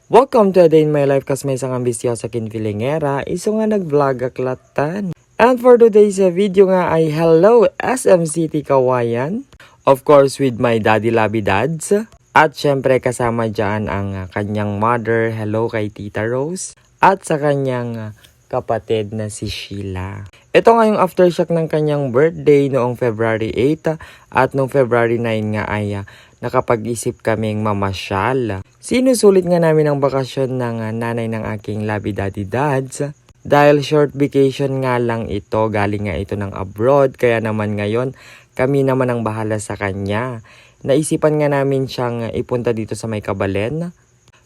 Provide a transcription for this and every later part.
Welcome to a day in my life kas may isang ambisyosa kinfilingera, iso nga nag-vlog aklatan. And for today's video nga ay hello SM City Kawayan. Of course with my daddy Labi Dads. At syempre kasama dyan ang kanyang mother, hello kay Tita Rose. At sa kanyang kapatid na si Sheila. Ito nga yung aftershock ng kanyang birthday noong February 8 at noong February 9 nga ay nakapag-isip kaming mamasyal. Sinusulit nga namin ang bakasyon ng nanay ng aking Labi Daddy Dads. Dahil short vacation nga lang ito, galing nga ito ng abroad, kaya naman ngayon kami naman ang bahala sa kanya. Naisipan nga namin siyang ipunta dito sa May Kabalen.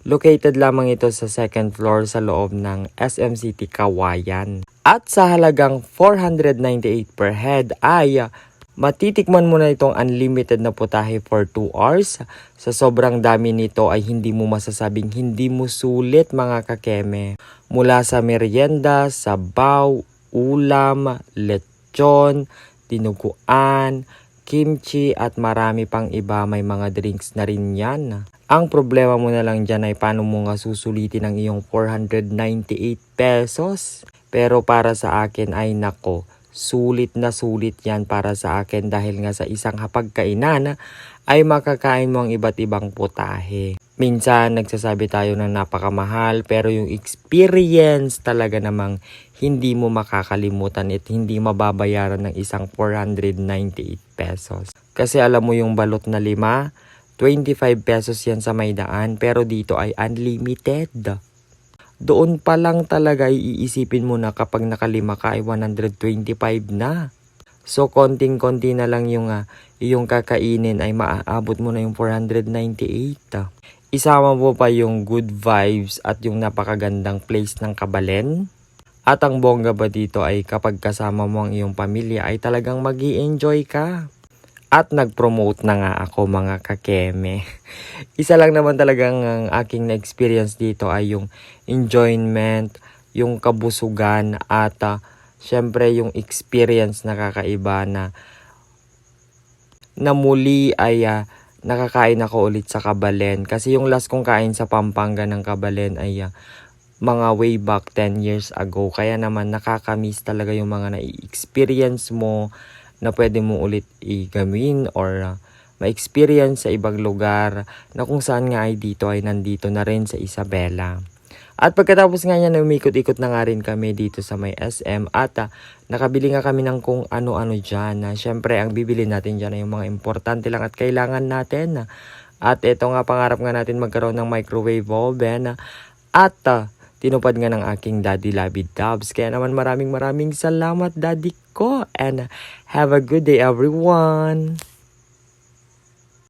Located lamang ito sa second floor sa loob ng SM City Kawayan. At sa halagang 498 per head ay matitikman mo na itong unlimited na putahe for 2 hours. Sa sobrang dami nito ay hindi mo masasabing hindi mo sulit mga kakeme. Mula sa merienda, sabaw, ulam, lechon, dinuguan, kimchi at marami pang iba, may mga drinks na rin yan. Ang problema mo na lang dyan ay paano mo nga susulitin ang iyong 498 pesos. Pero para sa akin ay nako, sulit na sulit yan para sa akin dahil nga sa isang hapagkainan ay makakain mo ang iba't ibang putahe. Minsan nagsasabi tayo na napakamahal pero yung experience talaga namang hindi mo makakalimutan at hindi mababayaran ng isang 498 pesos. Kasi alam mo yung balot na 5, 25 pesos yan sa may daan pero dito ay unlimited. Doon pa lang talaga iisipin mo na kapag nakalima ka ay 125 na. So konting-konti na lang yung iyong kakainin ay maaabot mo na yung 498. Isama mo pa yung good vibes at yung napakagandang place ng Kabalen. At ang bongga ba dito ay kapag kasama mo ang iyong pamilya ay talagang mag-i-enjoy ka. At nag-promote na nga ako mga kakeme. Isa lang naman talagang ang aking na-experience dito ay yung enjoyment, yung kabusugan at syempre yung experience na kakaiba na muli ay nakakain ako ulit sa Kabalen. Kasi yung last kong kain sa Pampanga ng Kabalen ay mga way back 10 years ago. Kaya naman nakakamiss talaga yung mga na-experience mo na pwede mo ulit i-gawin or ma-experience sa ibang lugar na kung saan nga ay dito ay nandito na rin sa Isabela. At pagkatapos nga niya na umikot-ikot na nga rin kami dito sa may SM at nakabili nga kami ng kung ano-ano dyan. Siyempre ang bibili natin dyan ay yung mga importante lang at kailangan natin. At ito nga pangarap nga natin magkaroon ng microwave oven at tinupad nga ng aking daddy Labi Dubs. Kaya naman maraming salamat daddy ko. And have a good day everyone.